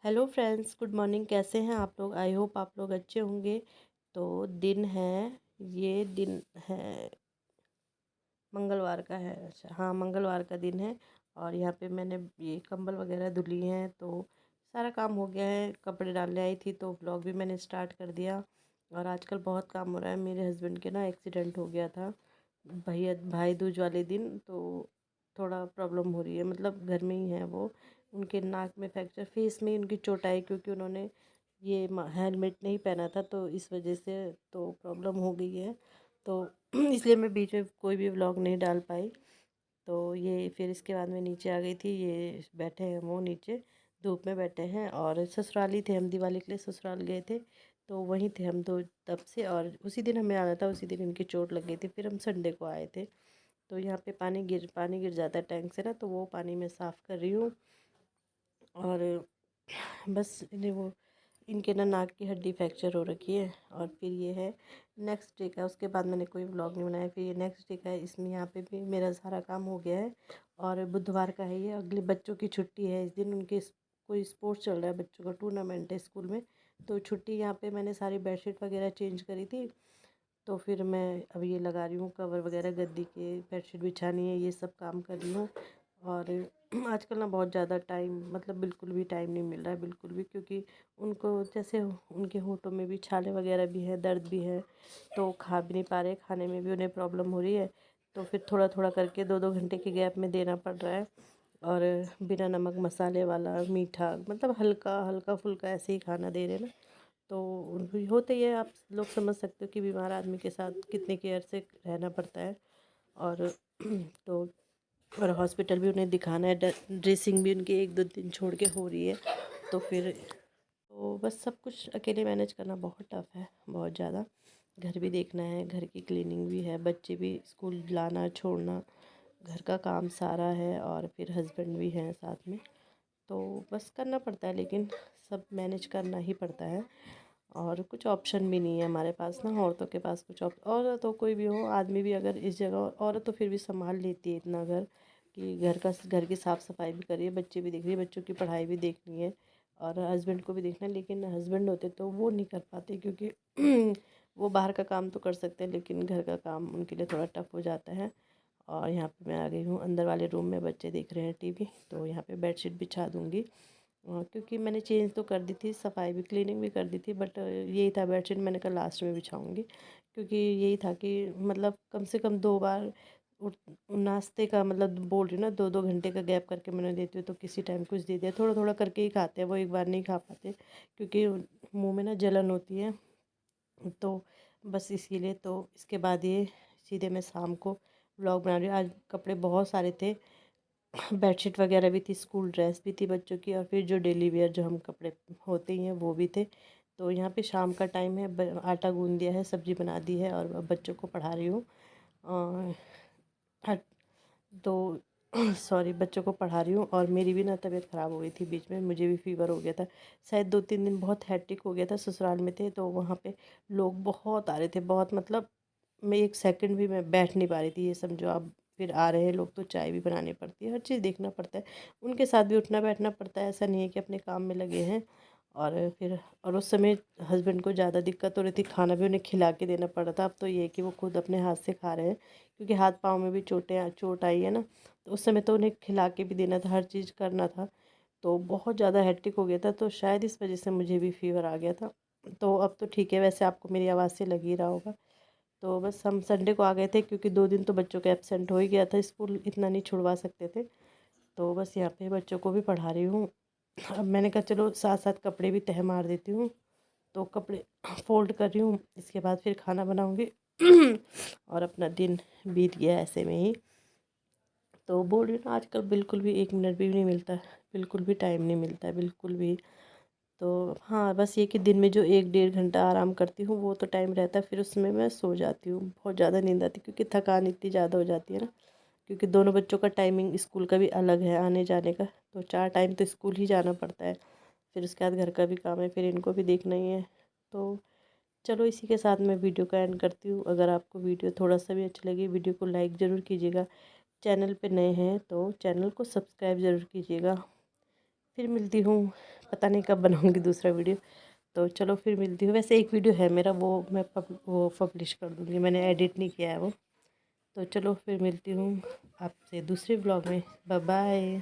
Hello friends, good morning. कैसे हैं आप लोग? आई होप आप लोग अच्छे होंगे। तो दिन है, ये दिन है मंगलवार का है। अच्छा हाँ, मंगलवार का दिन है। और यहाँ पे मैंने ये कंबल वगैरह धुली हैं, तो सारा काम हो गया है। कपड़े डालने आई थी तो व्लॉग भी मैंने स्टार्ट कर दिया। और आजकल बहुत काम हो रहा है। मेरे हस्बैंड के ना एक्सीडेंट हो गया था भैया भाई दूज वाले दिन, तो थोड़ा प्रॉब्लम हो रही है। मतलब घर में ही है वो। उनके नाक में फ्रैक्चर, फेस में उनकी चोट आई क्योंकि उन्होंने ये हेलमेट नहीं पहना था, तो इस वजह से तो प्रॉब्लम हो गई है। तो इसलिए मैं बीच में कोई भी व्लॉग नहीं डाल पाई। तो ये फिर इसके बाद में नीचे आ गई थी। ये बैठे हैं वो नीचे धूप में बैठे हैं। और ससुराली थे, हम दिवाली के लिए ससुराल गए थे, तो वहीं थे हम दो तब से। और उसी दिन हमें आना था, उसी दिन इनकी चोट लग गई थी, फिर हम संडे को आए थे। तो यहाँ पे पानी गिर जाता है टैंक से ना, तो वो पानी मैं साफ़ कर रही हूँ। और बस इन्हें वो इनके ना नाक की हड्डी फ्रैक्चर हो रखी है। और फिर ये है नेक्स्ट डे का। उसके बाद मैंने कोई व्लॉग नहीं बनाया। फिर ये नेक्स्ट डे का है, इसमें यहाँ पे भी मेरा सारा काम हो गया है। और बुधवार का है ये। अगले बच्चों की छुट्टी है इस दिन। उनके कोई स्पोर्ट्स चल रहा है, बच्चों का टूर्नामेंट है स्कूल में, तो छुट्टी। यहाँ पे मैंने सारी बेडशीट वगैरह चेंज करी थी, तो फिर मैं अब ये लगा रही हूँ कवर वगैरह, गद्दी के बेडशीट बिछानी है, ये सब काम कर रही हूँ। और आजकल ना बहुत ज़्यादा टाइम, मतलब बिल्कुल भी टाइम नहीं मिल रहा है, बिल्कुल भी। क्योंकि उनको जैसे उनके होठों में भी छाले वगैरह भी है, दर्द भी है, तो खा भी नहीं पा रहे, खाने में भी उन्हें प्रॉब्लम हो रही है। तो फिर थोड़ा थोड़ा करके 2-2 घंटे के गैप में देना पड़ रहा है। और बिना नमक मसाले वाला मीठा, मतलब हल्का हल्का फुल्का ऐसे ही खाना दे रहे ना। तो होते ही है, आप लोग समझ सकते हो कि बीमार आदमी के साथ कितने केयर से रहना पड़ता है। और तो और हॉस्पिटल भी उन्हें दिखाना है, ड्रेसिंग भी उनकी 1-2 दिन छोड़ के हो रही है। तो फिर तो बस सब कुछ अकेले मैनेज करना बहुत टफ है, बहुत ज़्यादा। घर भी देखना है, घर की क्लीनिंग भी है, बच्चे भी स्कूल लाना छोड़ना, घर का काम सारा है, और फिर हस्बैंड भी हैं साथ में। तो बस करना पड़ता है, लेकिन सब मैनेज करना ही पड़ता है। और कुछ ऑप्शन भी नहीं है हमारे पास ना, औरतों के पास कुछ औरत हो कोई भी हो, आदमी भी अगर इस जगह, औरत तो फिर भी संभाल लेती है इतना घर, कि घर की साफ़ सफाई भी करिए, बच्चे भी देख रही है, बच्चों की पढ़ाई भी देखनी है, और हस्बैंड को भी देखना है। लेकिन हस्बैंड होते तो वो नहीं कर पाते, क्योंकि वो बाहर का काम तो कर सकते हैं, लेकिन घर का काम उनके लिए थोड़ा टफ हो जाता है। और यहाँ पे मैं आ गई हूँ अंदर वाले रूम में, बच्चे देख रहे हैं टीवी, तो यहाँ पे बेडशीट बिछा दूँगी। क्योंकि मैंने चेंज तो कर दी थी, सफाई भी क्लीनिंग भी कर दी थी, बट यही था बेडशीट मैंने कहा लास्ट में बिछाऊंगी। क्योंकि यही था कि मतलब कम से कम 2 बार नाश्ते का, मतलब बोल रही हूँ ना, 2-2 घंटे का गैप करके मैंने देती हूँ, तो किसी टाइम कुछ दे दिया, थोड़ा थोड़ा करके ही खाते हैं वो, एक बार नहीं खा पाते, क्योंकि मुँह में ना जलन होती है। तो बस इसीलिए, तो इसके बाद ये सीधे मैं शाम को व्लॉग बना रही हूँ। आज कपड़े बहुत सारे थे, बेडशीट वगैरह भी थी, स्कूल ड्रेस भी थी बच्चों की, और फिर जो डेली वेयर जो हम कपड़े होते ही हैं वो भी थे। तो यहाँ पे शाम का टाइम है, आटा गूंद दिया है, सब्जी बना दी है, और अब बच्चों को पढ़ा रही हूँ। अ, हट तो सॉरी, बच्चों को पढ़ा रही हूँ। और मेरी भी ना तबीयत ख़राब हो गई थी बीच में, मुझे भी फीवर हो गया था। शायद 2-3 दिन बहुत हैट्रिक हो गया था, ससुराल में थे तो वहाँ पे लोग बहुत आ रहे थे, बहुत, मतलब मैं एक सेकंड भी मैं बैठ नहीं पा रही थी। ये समझो आप, फिर आ रहे हैं लोग तो चाय भी बनानी पड़ती है, हर चीज़ देखना पड़ता है, उनके साथ भी उठना बैठना पड़ता है। ऐसा नहीं है कि अपने काम में लगे हैं। और फिर और उस समय हस्बैंड को ज़्यादा दिक्कत हो रही थी, खाना भी उन्हें खिला के देना पड़ रहा था। अब तो ये है कि वो खुद अपने हाथ से खा रहे हैं, क्योंकि हाथ पाँव में भी चोट आई है ना, तो उस समय तो उन्हें खिला के भी देना था, हर चीज़ करना था। तो बहुत ज़्यादा हेक्टिक हो गया था, तो शायद इस वजह से मुझे भी फीवर आ गया था। तो अब तो ठीक है, वैसे आपको मेरी आवाज़ से लग ही रहा होगा। तो बस हम संडे को आ गए थे, क्योंकि 2 दिन तो बच्चों का एब्सेंट हो ही गया था, स्कूल इतना नहीं छुड़वा सकते थे। तो बस यहाँ पे बच्चों को भी पढ़ा रही हूँ। अब मैंने कहा चलो साथ साथ कपड़े भी तह मार देती हूँ, तो कपड़े फोल्ड कर रही हूँ, इसके बाद फिर खाना बनाऊँगी। और अपना दिन बीत गया ऐसे में ही। तो बोल रही हूँ ना, आजकल बिल्कुल भी 1 मिनट भी नहीं मिलता है, बिल्कुल भी टाइम नहीं मिलता है, बिल्कुल भी। तो हाँ, बस ये कि दिन में जो 1-1.5 घंटा आराम करती हूँ वो तो टाइम रहता है, फिर उसमें मैं सो जाती हूँ, बहुत ज़्यादा नींद आती है, क्योंकि थकान इतनी ज़्यादा हो जाती है ना। क्योंकि दोनों बच्चों का टाइमिंग स्कूल का भी अलग है, आने जाने का, तो 4 टाइम तो स्कूल ही जाना पड़ता है। फिर उसके बाद घर का भी काम है, फिर इनको भी देखना ही है। तो चलो, इसी के साथ मैं वीडियो का एंड करती हूँ। अगर आपको वीडियो थोड़ा सा भी अच्छी लगी, वीडियो को लाइक ज़रूर कीजिएगा। चैनल पे नए हैं तो चैनल को सब्सक्राइब ज़रूर कीजिएगा। फिर मिलती हूँ, पता नहीं कब बनाऊँगी दूसरा वीडियो। तो चलो फिर मिलती हूँ। वैसे एक वीडियो है मेरा, वो मैं वो पब्लिश कर दूँगी, मैंने एडिट नहीं किया है वो। तो चलो फिर मिलती हूँ आपसे दूसरे ब्लॉग में। Bye bye.